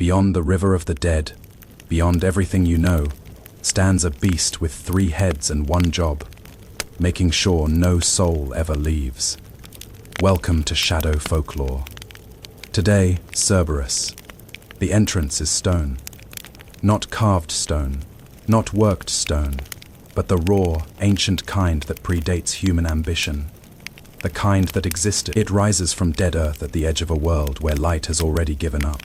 Beyond the river of the dead, beyond everything you know, stands a beast with 3 heads and 1 job, making sure no soul ever leaves. Welcome to Shadow Folklore. Today, Cerberus. The entrance is stone. Not carved stone, not worked stone, but the raw, ancient kind that predates human ambition. The kind that existed. It rises from dead earth at the edge of a world where light has already given up.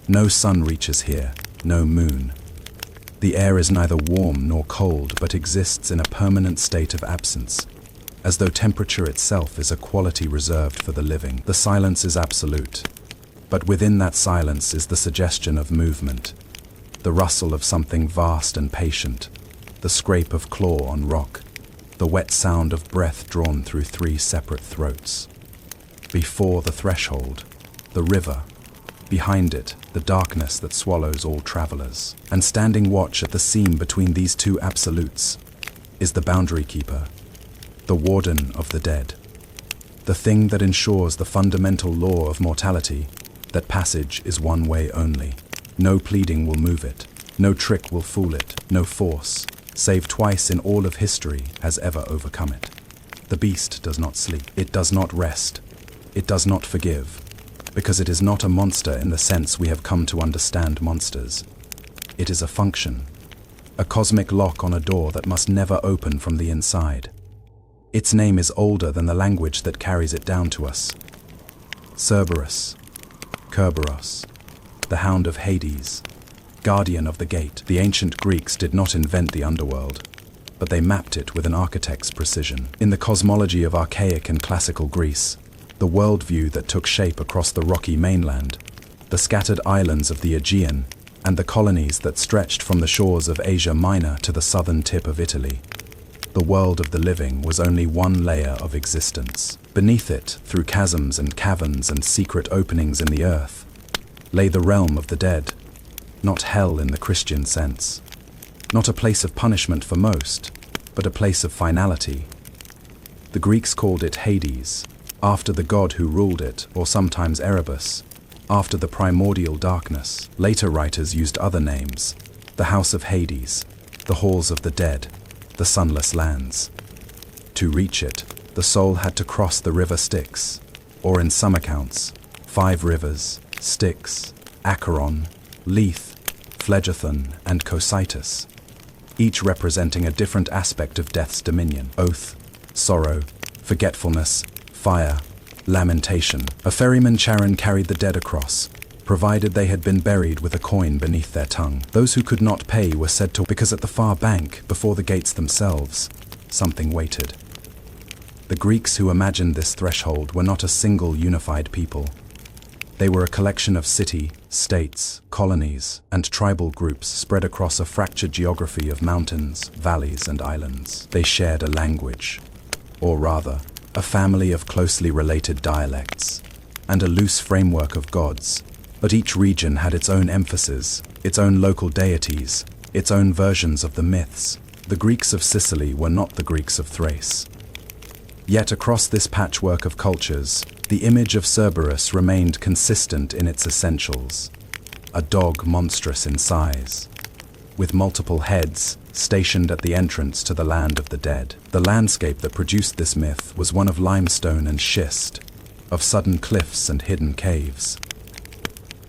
No sun reaches here, no moon. The air is neither warm nor cold, but exists in a permanent state of absence, as though temperature itself is a quality reserved for the living. The silence is absolute, but within that silence is the suggestion of movement, the rustle of something vast and patient, the scrape of claw on rock, the wet sound of breath drawn through 3 separate throats. Before the threshold, the river. Behind it, the darkness that swallows all travelers. And standing watch at the seam between these 2 absolutes is the boundary keeper, the warden of the dead. The thing that ensures the fundamental law of mortality, that passage is one way only. No pleading will move it, no trick will fool it, no force, save twice in all of history, has ever overcome it. The beast does not sleep, it does not rest, it does not forgive, because it is not a monster in the sense we have come to understand monsters. It is a function, a cosmic lock on a door that must never open from the inside. Its name is older than the language that carries it down to us. Cerberus, Cerberus, the hound of Hades, guardian of the gate. The ancient Greeks did not invent the underworld, but they mapped it with an architect's precision. In the cosmology of archaic and classical Greece, the worldview that took shape across the rocky mainland, the scattered islands of the Aegean, and the colonies that stretched from the shores of Asia Minor to the southern tip of Italy, the world of the living was only one layer of existence. Beneath it, through chasms and caverns and secret openings in the earth, lay the realm of the dead, not hell in the Christian sense, not a place of punishment for most, but a place of finality. The Greeks called it Hades, after the god who ruled it, or sometimes Erebus, after the primordial darkness. Later writers used other names: the house of Hades, the halls of the dead, the sunless lands. To reach it, the soul had to cross the river Styx, or in some accounts, 5 rivers: Styx, Acheron, Lethe, Phlegethon, and Cocytus, each representing a different aspect of death's dominion: oath, sorrow, forgetfulness, fire, lamentation. A ferryman Charon carried the dead across, provided they had been buried with a coin beneath their tongue. Those who could not pay were said to, because at the far bank, before the gates themselves, something waited. The Greeks who imagined this threshold were not a single unified people. They were a collection of city, states, colonies, and tribal groups spread across a fractured geography of mountains, valleys, and islands. They shared a language, or rather, a family of closely related dialects, and a loose framework of gods, but each region had its own emphasis, its own local deities, its own versions of the myths. The Greeks of Sicily were not the Greeks of Thrace. Yet across this patchwork of cultures, the image of Cerberus remained consistent in its essentials: a dog monstrous in size, with multiple heads, stationed at the entrance to the land of the dead. The landscape that produced this myth was one of limestone and schist, of sudden cliffs and hidden caves.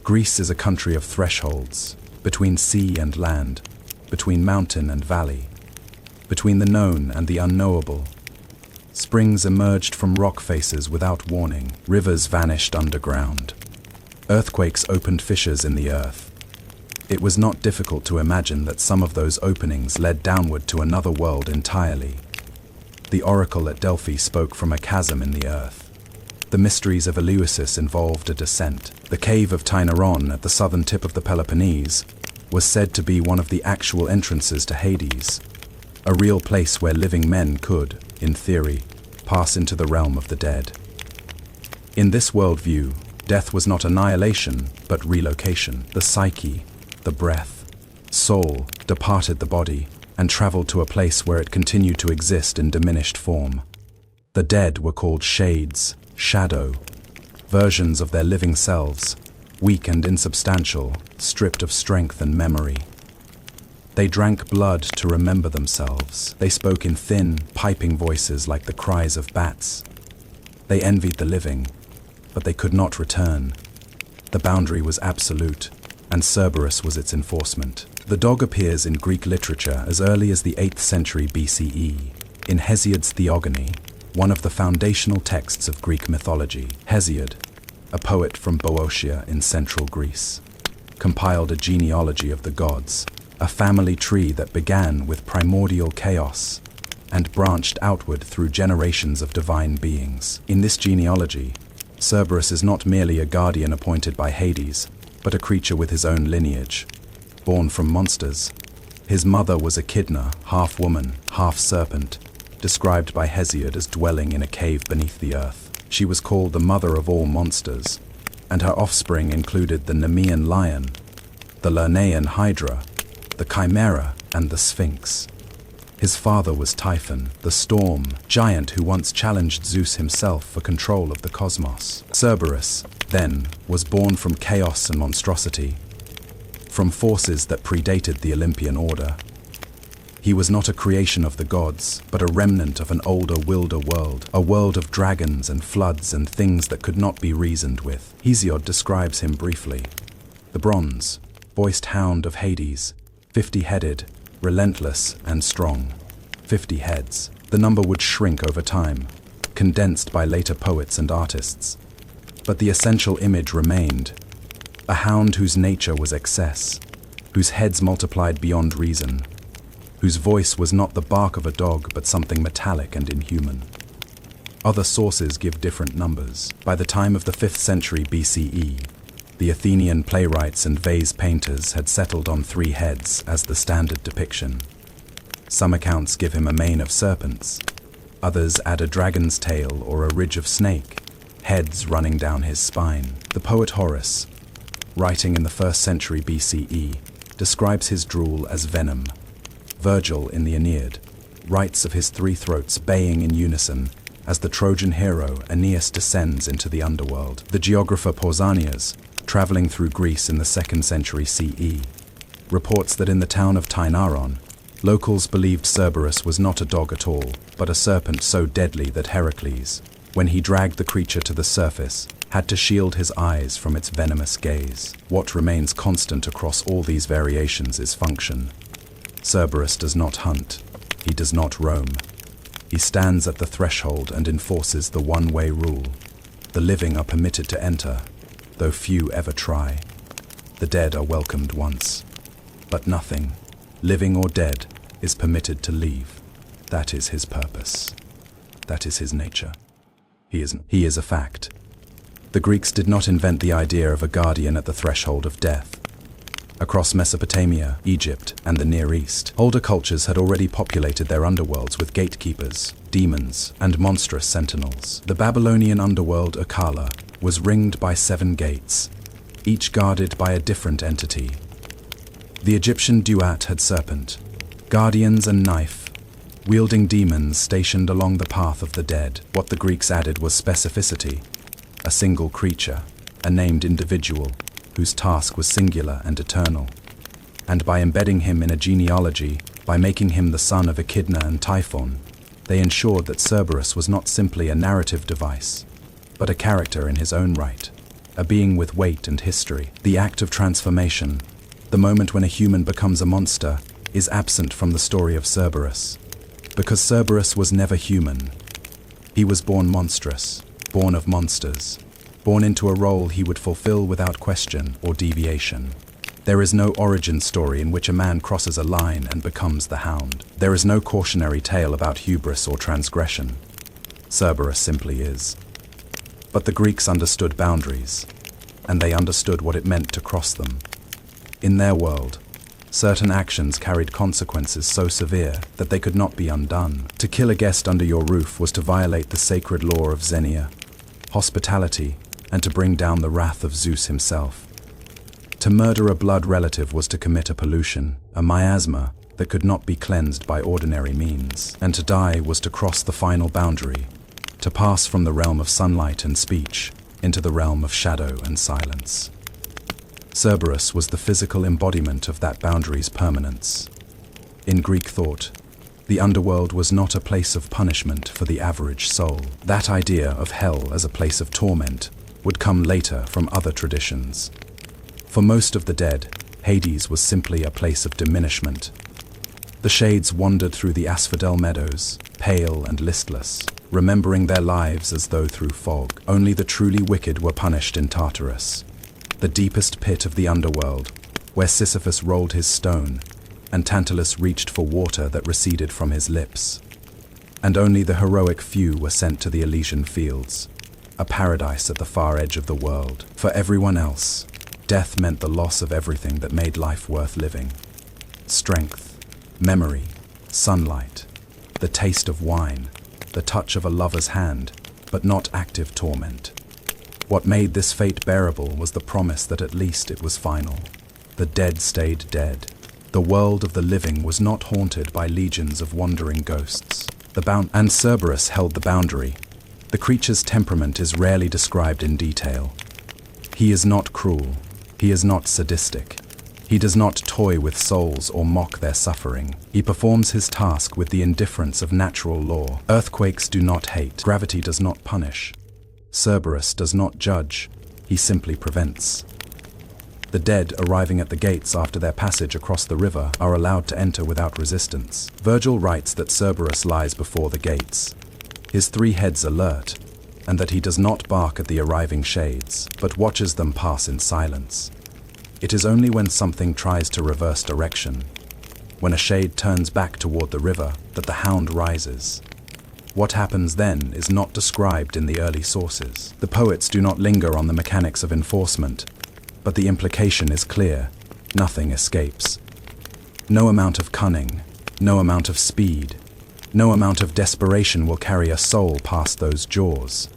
Greece is a country of thresholds, between sea and land, between mountain and valley, between the known and the unknowable. Springs emerged from rock faces without warning, rivers vanished underground, earthquakes opened fissures in the earth. It was not difficult to imagine that some of those openings led downward to another world entirely. The oracle at Delphi spoke from a chasm in the earth. The mysteries of Eleusis involved a descent. The cave of Tainaron at the southern tip of the Peloponnese was said to be one of the actual entrances to Hades, a real place where living men could, in theory, pass into the realm of the dead. In this worldview, death was not annihilation, but relocation. The psyche, the breath, soul, departed the body and traveled to a place where it continued to exist in diminished form. The dead were called shades, shadow, versions of their living selves, weak and insubstantial, stripped of strength and memory. They drank blood to remember themselves. They spoke in thin, piping voices like the cries of bats. They envied the living, but they could not return. The boundary was absolute, and Cerberus was its enforcement. The dog appears in Greek literature as early as the 8th century BCE, in Hesiod's Theogony, one of the foundational texts of Greek mythology. Hesiod, a poet from Boeotia in central Greece, compiled a genealogy of the gods, a family tree that began with primordial chaos and branched outward through generations of divine beings. In this genealogy, Cerberus is not merely a guardian appointed by Hades, but a creature with his own lineage, born from monsters. His mother was Echidna, half woman, half serpent, described by Hesiod as dwelling in a cave beneath the earth. She was called the mother of all monsters, and her offspring included the Nemean lion, the Lernaean hydra, the chimera, and the sphinx. His father was Typhon, the storm giant who once challenged Zeus himself for control of the cosmos. Cerberus, then, was born from chaos and monstrosity, from forces that predated the Olympian order. He was not a creation of the gods, but a remnant of an older, wilder world, a world of dragons and floods and things that could not be reasoned with. Hesiod describes him briefly. The bronze, voiced hound of Hades, 50-headed, relentless and strong. 50 heads. The number would shrink over time, condensed by later poets and artists. But the essential image remained. A hound whose nature was excess, whose heads multiplied beyond reason, whose voice was not the bark of a dog but something metallic and inhuman. Other sources give different numbers. By the time of the 5th century BCE, the Athenian playwrights and vase painters had settled on 3 heads as the standard depiction. Some accounts give him a mane of serpents. Others add a dragon's tail or a ridge of snake, heads running down his spine. The poet Horace, writing in the 1st century BCE, describes his drool as venom. Virgil, in the Aeneid, writes of his 3 throats baying in unison as the Trojan hero Aeneas descends into the underworld. The geographer Pausanias, traveling through Greece in the 2nd century CE, reports that in the town of Tainaron, locals believed Cerberus was not a dog at all, but a serpent so deadly that Heracles, when he dragged the creature to the surface, had to shield his eyes from its venomous gaze. What remains constant across all these variations is function. Cerberus does not hunt. He does not roam. He stands at the threshold and enforces the one-way rule. The living are permitted to enter, though few ever try. The dead are welcomed once. But nothing, living or dead, is permitted to leave. That is his purpose. That is his nature. He is a fact. The Greeks did not invent the idea of a guardian at the threshold of death. Across Mesopotamia, Egypt, and the Near East, older cultures had already populated their underworlds with gatekeepers, demons, and monstrous sentinels. The Babylonian underworld, Akala, was ringed by 7 gates, each guarded by a different entity. The Egyptian Duat had serpent, guardians and knife, wielding demons stationed along the path of the dead. What the Greeks added was specificity, a single creature, a named individual, whose task was singular and eternal. And by embedding him in a genealogy, by making him the son of Echidna and Typhon, they ensured that Cerberus was not simply a narrative device, but a character in his own right, a being with weight and history. The act of transformation, the moment when a human becomes a monster, is absent from the story of Cerberus, because Cerberus was never human. He was born monstrous, born of monsters, born into a role he would fulfill without question or deviation. There is no origin story in which a man crosses a line and becomes the hound. There is no cautionary tale about hubris or transgression. Cerberus simply is. But the Greeks understood boundaries, and they understood what it meant to cross them. In their world, certain actions carried consequences so severe that they could not be undone. To kill a guest under your roof was to violate the sacred law of Xenia, hospitality, and to bring down the wrath of Zeus himself. To murder a blood relative was to commit a pollution, a miasma that could not be cleansed by ordinary means. And to die was to cross the final boundary, to pass from the realm of sunlight and speech into the realm of shadow and silence. Cerberus was the physical embodiment of that boundary's permanence. In Greek thought, the underworld was not a place of punishment for the average soul. That idea of hell as a place of torment would come later from other traditions. For most of the dead, Hades was simply a place of diminishment. The shades wandered through the asphodel meadows, pale and listless, remembering their lives as though through fog. Only the truly wicked were punished in Tartarus, the deepest pit of the underworld, where Sisyphus rolled his stone, and Tantalus reached for water that receded from his lips. And only the heroic few were sent to the Elysian fields, a paradise at the far edge of the world. For everyone else, death meant the loss of everything that made life worth living. Strength, memory, sunlight, the taste of wine, the touch of a lover's hand, but not active torment. What made this fate bearable was the promise that at least it was final. The dead stayed dead. The world of the living was not haunted by legions of wandering ghosts. And Cerberus held the boundary. The creature's temperament is rarely described in detail. He is not cruel. He is not sadistic. He does not toy with souls or mock their suffering. He performs his task with the indifference of natural law. Earthquakes do not hate. Gravity does not punish. Cerberus does not judge. He simply prevents. The dead arriving at the gates after their passage across the river are allowed to enter without resistance. Virgil writes that Cerberus lies before the gates, his 3 heads alert, and that he does not bark at the arriving shades, but watches them pass in silence. It is only when something tries to reverse direction, when a shade turns back toward the river, that the hound rises. What happens then is not described in the early sources. The poets do not linger on the mechanics of enforcement, but the implication is clear: nothing escapes. No amount of cunning, no amount of speed, no amount of desperation will carry a soul past those jaws.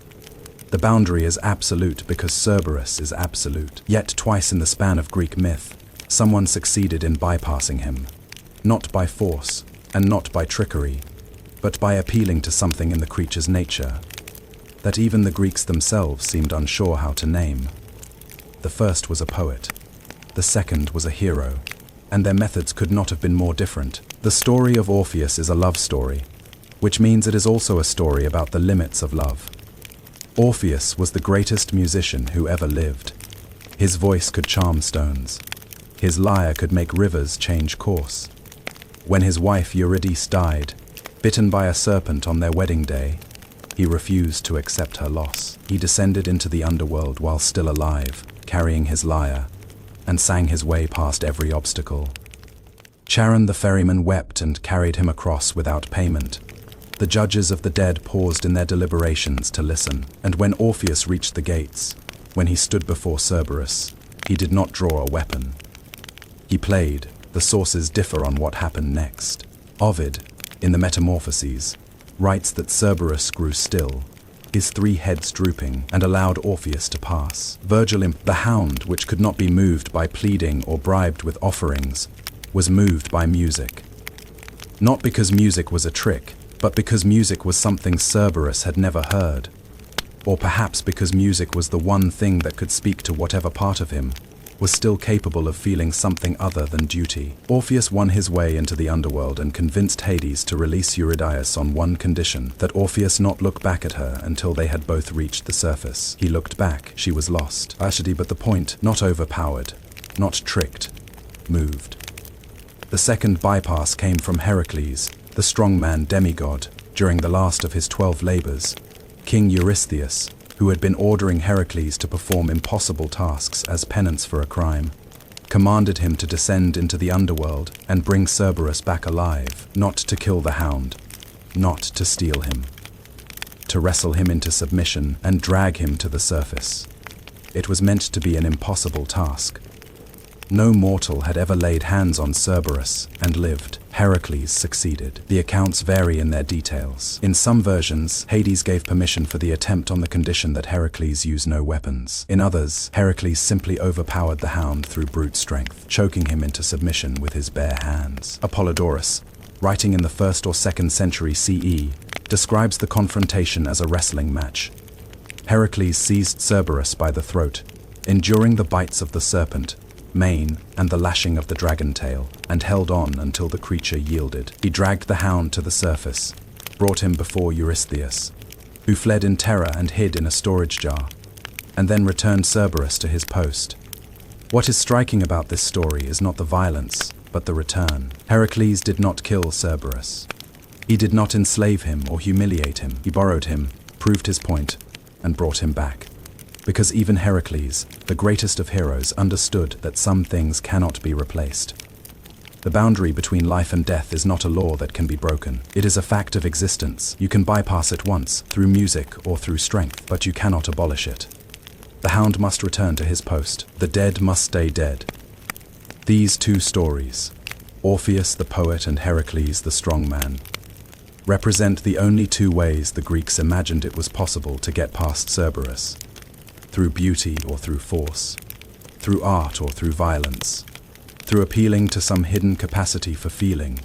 The boundary is absolute because Cerberus is absolute. Yet twice in the span of Greek myth, someone succeeded in bypassing him, not by force and not by trickery, but by appealing to something in the creature's nature that even the Greeks themselves seemed unsure how to name. The first was a poet, the second was a hero, and their methods could not have been more different. The story of Orpheus is a love story, which means it is also a story about the limits of love. Orpheus was the greatest musician who ever lived. His voice could charm stones. His lyre could make rivers change course. When his wife Eurydice died, bitten by a serpent on their wedding day, he refused to accept her loss. He descended into the underworld while still alive, carrying his lyre, and sang his way past every obstacle. Charon the ferryman wept and carried him across without payment. The judges of the dead paused in their deliberations to listen, and when Orpheus reached the gates, when he stood before Cerberus, he did not draw a weapon. He played. The sources differ on what happened next. Ovid, in the Metamorphoses, writes that Cerberus grew still, his 3 heads drooping, and allowed Orpheus to pass. Virgil, the hound, which could not be moved by pleading or bribed with offerings, was moved by music. Not because music was a trick, but because music was something Cerberus had never heard. Or perhaps because music was the one thing that could speak to whatever part of him was still capable of feeling something other than duty. Orpheus won his way into the underworld and convinced Hades to release Eurydice on one condition: that Orpheus not look back at her until they had both reached the surface. He looked back, she was lost. But the point, not overpowered, not tricked, moved. The second bypass came from Heracles, the strongman demigod, during the last of his 12 labors. King Eurystheus, who had been ordering Heracles to perform impossible tasks as penance for a crime, commanded him to descend into the underworld and bring Cerberus back alive, not to kill the hound, not to steal him, to wrestle him into submission and drag him to the surface. It was meant to be an impossible task. No mortal had ever laid hands on Cerberus and lived. Heracles succeeded. The accounts vary in their details. In some versions, Hades gave permission for the attempt on the condition that Heracles use no weapons. In others, Heracles simply overpowered the hound through brute strength, choking him into submission with his bare hands. Apollodorus, writing in the 1st or 2nd century CE, describes the confrontation as a wrestling match. Heracles seized Cerberus by the throat, enduring the bites of the serpent, mane, and the lashing of the dragon tail, and held on until the creature yielded. He dragged the hound to the surface, brought him before Eurystheus, who fled in terror and hid in a storage jar, and then returned Cerberus to his post. What is striking about this story is not the violence, but the return. Heracles did not kill Cerberus. He did not enslave him or humiliate him. He borrowed him, proved his point, and brought him back. Because even Heracles, the greatest of heroes, understood that some things cannot be replaced. The boundary between life and death is not a law that can be broken. It is a fact of existence. You can bypass it once, through music or through strength, but you cannot abolish it. The hound must return to his post. The dead must stay dead. These two stories, Orpheus the poet and Heracles the strong man, represent the only two ways the Greeks imagined it was possible to get past Cerberus: through beauty or through force, through art or through violence, through appealing to some hidden capacity for feeling,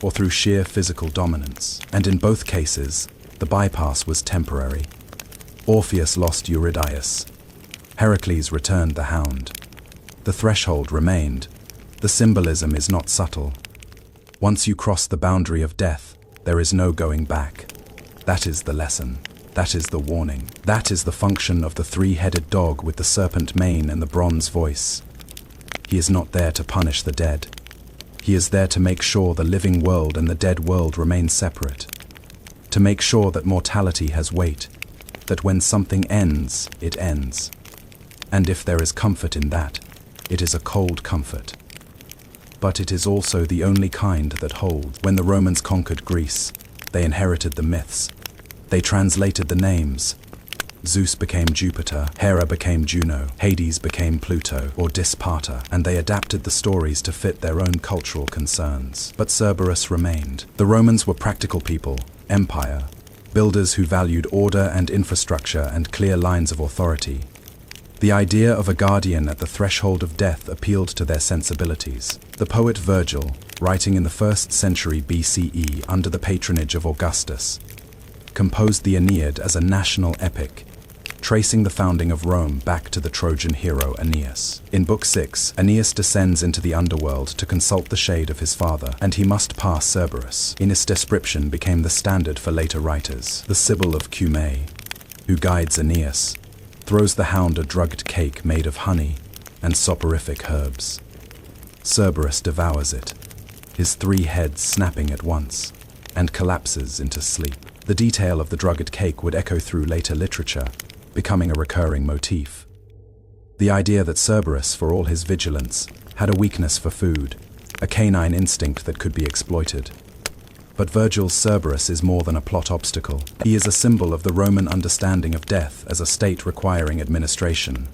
or through sheer physical dominance. And in both cases, the bypass was temporary. Orpheus lost Eurydice. Heracles returned the hound. The threshold remained. The symbolism is not subtle. Once you cross the boundary of death, there is no going back. That is the lesson. That is the warning. That is the function of the three-headed dog with the serpent mane and the bronze voice. He is not there to punish the dead. He is there to make sure the living world and the dead world remain separate. To make sure that mortality has weight, that when something ends, it ends. And if there is comfort in that, it is a cold comfort. But it is also the only kind that holds. When the Romans conquered Greece, they inherited the myths. They translated the names. Zeus became Jupiter, Hera became Juno, Hades became Pluto or Disparta, and they adapted the stories to fit their own cultural concerns. But Cerberus remained. The Romans were practical people, empire, builders who valued order and infrastructure and clear lines of authority. The idea of a guardian at the threshold of death appealed to their sensibilities. The poet Virgil, writing in the 1st century BCE under the patronage of Augustus, composed the Aeneid as a national epic, tracing the founding of Rome back to the Trojan hero Aeneas. In Book 6, Aeneas descends into the underworld to consult the shade of his father, and he must pass Cerberus. Aeneas' description became the standard for later writers. The Sibyl of Cumae, who guides Aeneas, throws the hound a drugged cake made of honey and soporific herbs. Cerberus devours it, his 3 heads snapping at once, and collapses into sleep. The detail of the drugged cake would echo through later literature, becoming a recurring motif. The idea that Cerberus, for all his vigilance, had a weakness for food, a canine instinct that could be exploited. But Virgil's Cerberus is more than a plot obstacle. He is a symbol of the Roman understanding of death as a state requiring administration.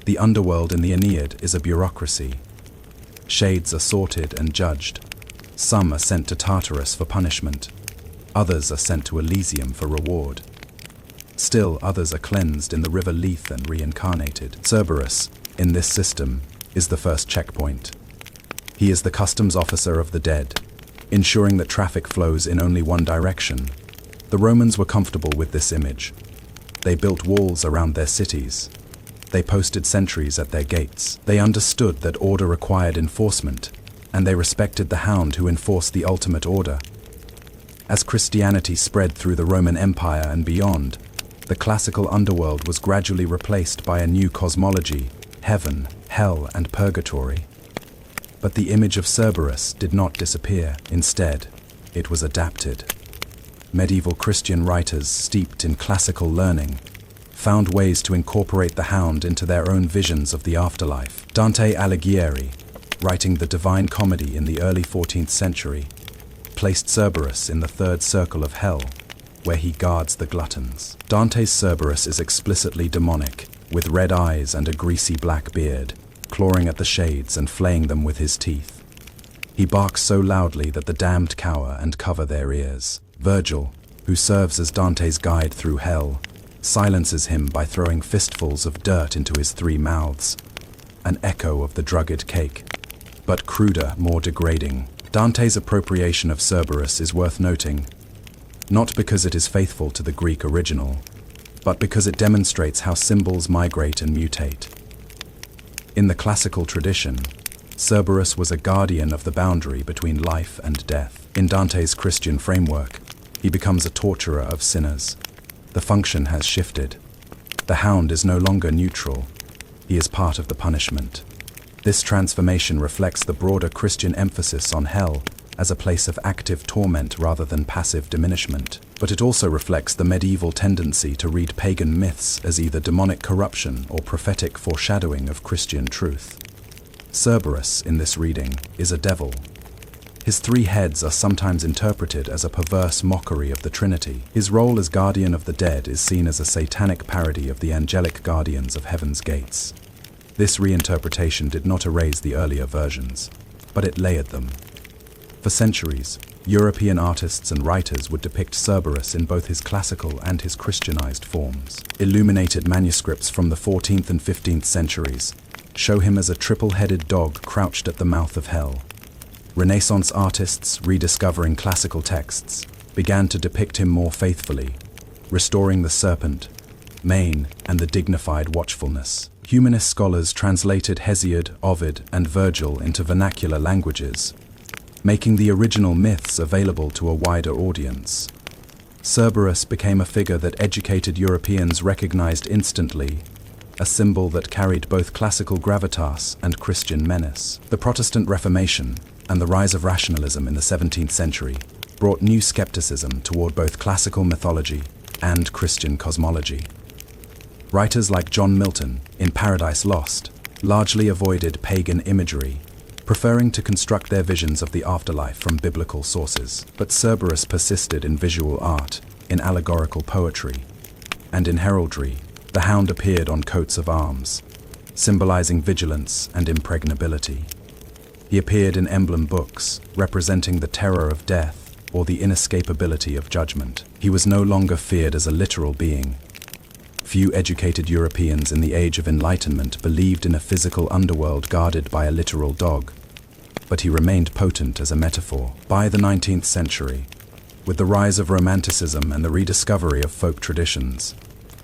The underworld in the Aeneid is a bureaucracy. Shades are sorted and judged. Some are sent to Tartarus for punishment. Others are sent to Elysium for reward. Still others are cleansed in the river Lethe and reincarnated. Cerberus, in this system, is the first checkpoint. He is the customs officer of the dead, ensuring that traffic flows in only one direction. The Romans were comfortable with this image. They built walls around their cities. They posted sentries at their gates. They understood that order required enforcement, and they respected the hound who enforced the ultimate order. As Christianity spread through the Roman Empire and beyond, the classical underworld was gradually replaced by a new cosmology: heaven, hell, and purgatory. But the image of Cerberus did not disappear. Instead, it was adapted. Medieval Christian writers steeped in classical learning found ways to incorporate the hound into their own visions of the afterlife. Dante Alighieri, writing the Divine Comedy in the early 14th century, placed Cerberus in the 3rd circle of hell, where he guards the gluttons. Dante's Cerberus is explicitly demonic, with red eyes and a greasy black beard, clawing at the shades and flaying them with his teeth. He barks so loudly that the damned cower and cover their ears. Virgil, who serves as Dante's guide through hell, silences him by throwing fistfuls of dirt into his 3 mouths, an echo of the drugged cake, but cruder, more degrading. Dante's appropriation of Cerberus is worth noting, not because it is faithful to the Greek original, but because it demonstrates how symbols migrate and mutate. In the classical tradition, Cerberus was a guardian of the boundary between life and death. In Dante's Christian framework, he becomes a torturer of sinners. The function has shifted. The hound is no longer neutral. He is part of the punishment. This transformation reflects the broader Christian emphasis on hell as a place of active torment rather than passive diminishment. But it also reflects the medieval tendency to read pagan myths as either demonic corruption or prophetic foreshadowing of Christian truth. Cerberus, in this reading, is a devil. His 3 heads are sometimes interpreted as a perverse mockery of the Trinity. His role as guardian of the dead is seen as a satanic parody of the angelic guardians of heaven's gates. This reinterpretation did not erase the earlier versions, but it layered them. For centuries, European artists and writers would depict Cerberus in both his classical and his Christianized forms. Illuminated manuscripts from the 14th and 15th centuries show him as a triple-headed dog crouched at the mouth of hell. Renaissance artists, rediscovering classical texts, began to depict him more faithfully, restoring the serpent, mane, and the dignified watchfulness. Humanist scholars translated Hesiod, Ovid, and Virgil into vernacular languages, making the original myths available to a wider audience. Cerberus became a figure that educated Europeans recognized instantly, a symbol that carried both classical gravitas and Christian menace. The Protestant Reformation and the rise of rationalism in the 17th century brought new skepticism toward both classical mythology and Christian cosmology. Writers like John Milton, in Paradise Lost, largely avoided pagan imagery, preferring to construct their visions of the afterlife from biblical sources. But Cerberus persisted in visual art, in allegorical poetry, and in heraldry. The hound appeared on coats of arms, symbolizing vigilance and impregnability. He appeared in emblem books, representing the terror of death or the inescapability of judgment. He was no longer feared as a literal being. Few educated Europeans in the Age of Enlightenment believed in a physical underworld guarded by a literal dog, but he remained potent as a metaphor. By the 19th century, with the rise of Romanticism and the rediscovery of folk traditions,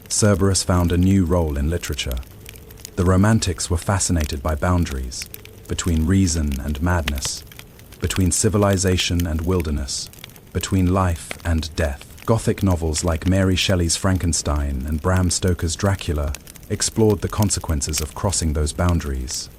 Cerberus found a new role in literature. The Romantics were fascinated by boundaries, between reason and madness, between civilization and wilderness, between life and death. Gothic novels like Mary Shelley's Frankenstein and Bram Stoker's Dracula explored the consequences of crossing those boundaries.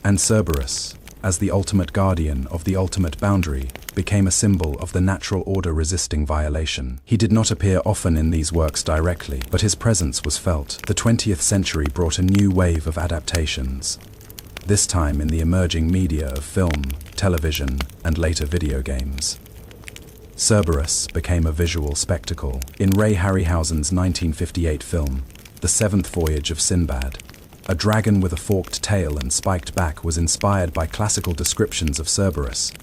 And Cerberus, as the ultimate guardian of the ultimate boundary, became a symbol of the natural order resisting violation. He did not appear often in these works directly, but his presence was felt. The 20th century brought a new wave of adaptations, this time in the emerging media of film, television, and later video games. Cerberus became a visual spectacle. In Ray Harryhausen's 1958 film, The Seventh Voyage of Sinbad, a dragon with a forked tail and spiked back was inspired by classical descriptions of Cerberus.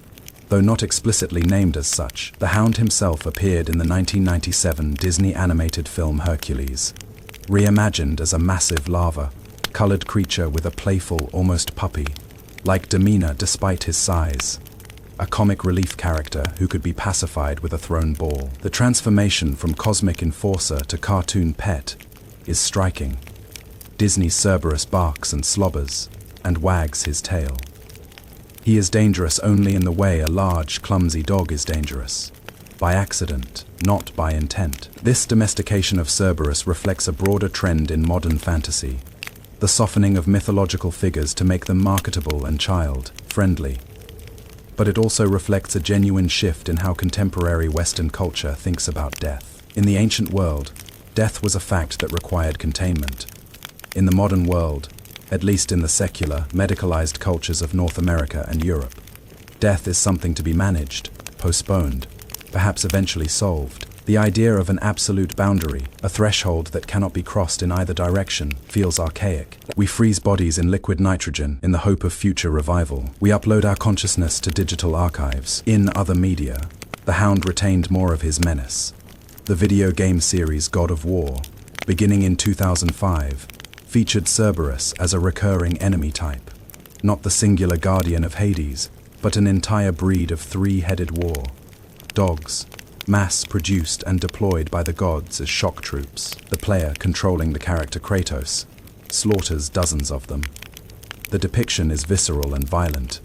Though not explicitly named as such, the hound himself appeared in the 1997 Disney animated film Hercules, reimagined as a massive lava-colored creature with a playful, almost puppy-like demeanor despite his size. A comic relief character who could be pacified with a thrown ball. The transformation from cosmic enforcer to cartoon pet is striking. Disney's Cerberus barks and slobbers, and wags his tail. He is dangerous only in the way a large, clumsy dog is dangerous. By accident, not by intent. This domestication of Cerberus reflects a broader trend in modern fantasy, the softening of mythological figures to make them marketable and child-friendly. But it also reflects a genuine shift in how contemporary Western culture thinks about death. In the ancient world, death was a fact that required containment. In the modern world, at least in the secular, medicalized cultures of North America and Europe, death is something to be managed, postponed, perhaps eventually solved. The idea of an absolute boundary, a threshold that cannot be crossed in either direction, feels archaic. We freeze bodies in liquid nitrogen in the hope of future revival. We upload our consciousness to digital archives. In other media, the hound retained more of his menace. The video game series God of War, beginning in 2005, featured Cerberus as a recurring enemy type. Not the singular guardian of Hades, but an entire breed of three-headed war dogs, mass-produced and deployed by the gods as shock troops. The player, controlling the character Kratos, slaughters dozens of them. The depiction is visceral and violent,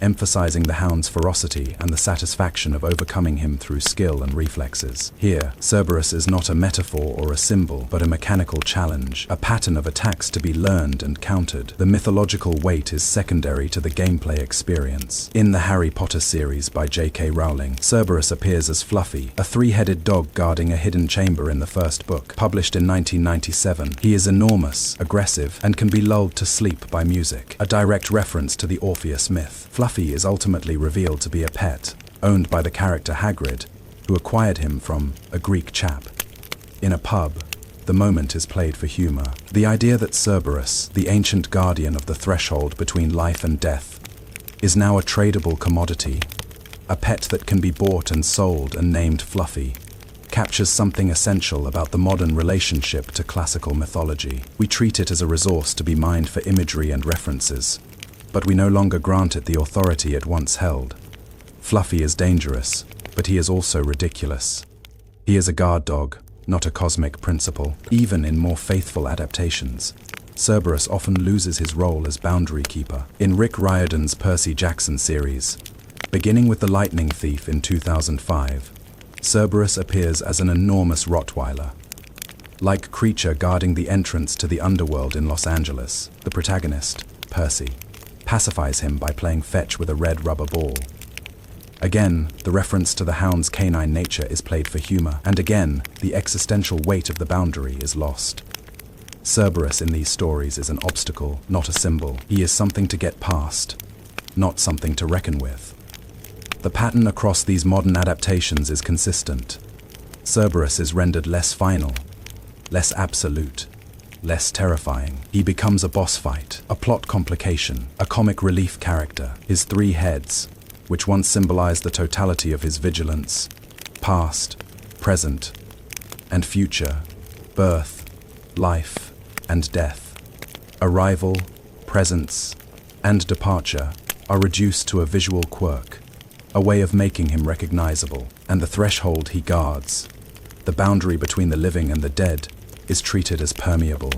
emphasizing the hound's ferocity and the satisfaction of overcoming him through skill and reflexes. Here, Cerberus is not a metaphor or a symbol, but a mechanical challenge, a pattern of attacks to be learned and countered. The mythological weight is secondary to the gameplay experience. In the Harry Potter series by J.K. Rowling, Cerberus appears as Fluffy, a three-headed dog guarding a hidden chamber in the first book. Published in 1997, he is enormous, aggressive, and can be lulled to sleep by music, a direct reference to the Orpheus myth. Fluffy is ultimately revealed to be a pet, owned by the character Hagrid, who acquired him from a Greek chap. In a pub, the moment is played for humor. The idea that Cerberus, the ancient guardian of the threshold between life and death, is now a tradable commodity, a pet that can be bought and sold and named Fluffy, captures something essential about the modern relationship to classical mythology. We treat it as a resource to be mined for imagery and references, but we no longer grant it the authority it once held. Fluffy is dangerous, but he is also ridiculous. He is a guard dog, not a cosmic principle. Even in more faithful adaptations, Cerberus often loses his role as boundary keeper. In Rick Riordan's Percy Jackson series, beginning with The Lightning Thief in 2005, Cerberus appears as an enormous Rottweiler-like creature guarding the entrance to the Underworld in Los Angeles. The protagonist, Percy, pacifies him by playing fetch with a red rubber ball. Again, the reference to the hound's canine nature is played for humor, and again, the existential weight of the boundary is lost. Cerberus in these stories is an obstacle, not a symbol. He is something to get past, not something to reckon with. The pattern across these modern adaptations is consistent. Cerberus is rendered less final, less absolute, less terrifying. He becomes a boss fight, a plot complication, a comic relief character. His three heads, which once symbolized the totality of his vigilance, past, present, and future, birth, life, and death, arrival, presence, and departure, are reduced to a visual quirk, a way of making him recognizable. And the threshold he guards, the boundary between the living and the dead, is treated as permeable.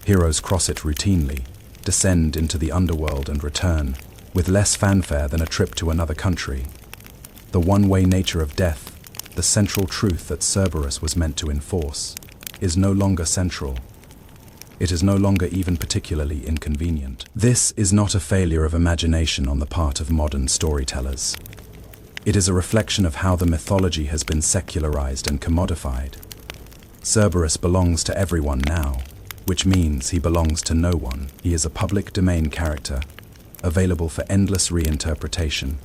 Heroes cross it routinely, descend into the underworld and return, with less fanfare than a trip to another country. The one-way nature of death, the central truth that Cerberus was meant to enforce, is no longer central. It is no longer even particularly inconvenient. This is not a failure of imagination on the part of modern storytellers. It is a reflection of how the mythology has been secularized and commodified. Cerberus belongs to everyone now, which means he belongs to no one. He is a public domain character, available for endless reinterpretation,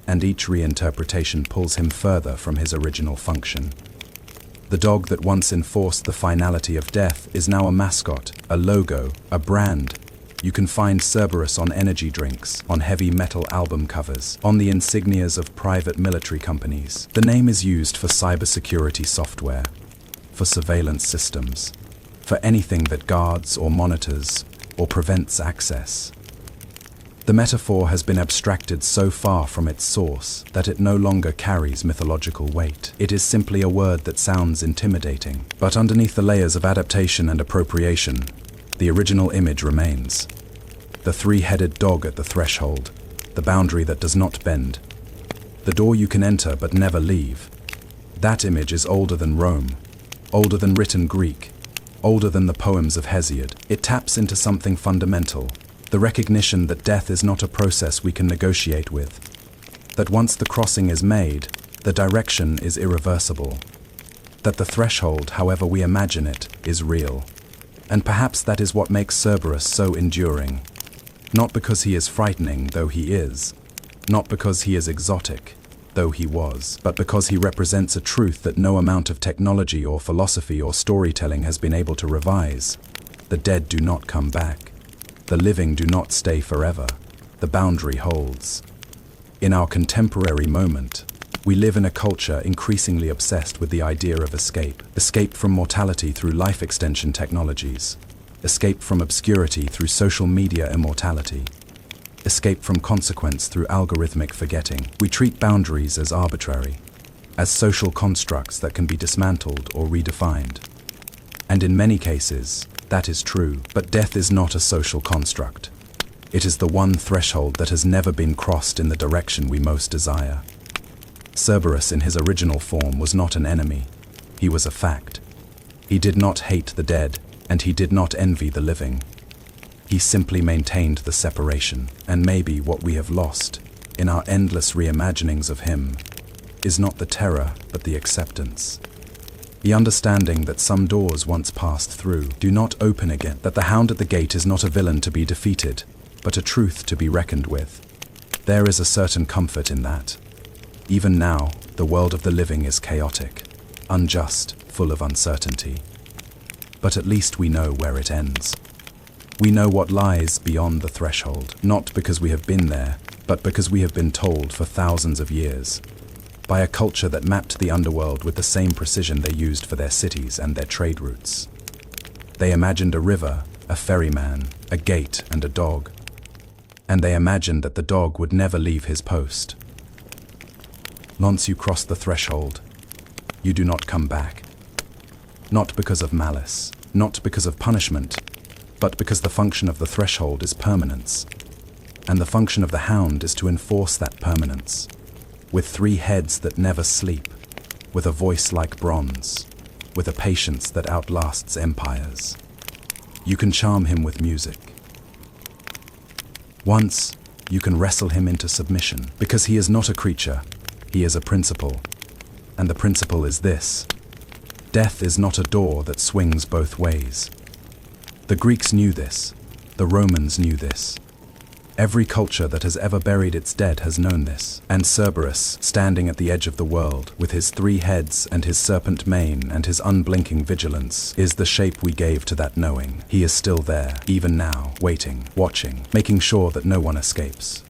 and each reinterpretation pulls him further from his original function. The dog that once enforced the finality of death is now a mascot, a logo, a brand. You can find Cerberus on energy drinks, on heavy metal album covers, on the insignias of private military companies. The name is used for cybersecurity software, for surveillance systems, for anything that guards or monitors or prevents access. The metaphor has been abstracted so far from its source that it no longer carries mythological weight. It is simply a word that sounds intimidating. But underneath the layers of adaptation and appropriation, the original image remains. The three-headed dog at the threshold, the boundary that does not bend, the door you can enter but never leave. That image is older than Rome, older than written Greek, older than the poems of Hesiod. It taps into something fundamental, the recognition that death is not a process we can negotiate with, that once the crossing is made, the direction is irreversible, that the threshold, however we imagine it, is real. And perhaps that is what makes Cerberus so enduring. Not because he is frightening, though he is, not because he is exotic, though he was, but because he represents a truth that no amount of technology or philosophy or storytelling has been able to revise. The dead do not come back. The living do not stay forever. The boundary holds. In our contemporary moment, we live in a culture increasingly obsessed with the idea of escape. Escape from mortality through life extension technologies. Escape from obscurity through social media immortality. Escape from consequence through algorithmic forgetting. We treat boundaries as arbitrary, as social constructs that can be dismantled or redefined. And in many cases, that is true, but death is not a social construct. It is the one threshold that has never been crossed in the direction we most desire. Cerberus in his original form was not an enemy. He was a fact. He did not hate the dead, and he did not envy the living. He simply maintained the separation, and maybe what we have lost, in our endless reimaginings of him, is not the terror, but the acceptance. The understanding that some doors once passed through do not open again, that the hound at the gate is not a villain to be defeated, but a truth to be reckoned with. There is a certain comfort in that. Even now, the world of the living is chaotic, unjust, full of uncertainty. But at least we know where it ends. We know what lies beyond the threshold, not because we have been there, but because we have been told for thousands of years, by a culture that mapped the underworld with the same precision they used for their cities and their trade routes. They imagined a river, a ferryman, a gate, and a dog. And they imagined that the dog would never leave his post. Once you cross the threshold, you do not come back. Not because of malice, not because of punishment, but because the function of the threshold is permanence. And the function of the hound is to enforce that permanence. With 3 heads that never sleep, with a voice like bronze, with a patience that outlasts empires. You can charm him with music. Once, you can wrestle him into submission, because he is not a creature, he is a principle. And the principle is this: death is not a door that swings both ways. The Greeks knew this, the Romans knew this. Every culture that has ever buried its dead has known this. And Cerberus, standing at the edge of the world, with his 3 heads and his serpent mane and his unblinking vigilance, is the shape we gave to that knowing. He is still there, even now, waiting, watching, making sure that no one escapes.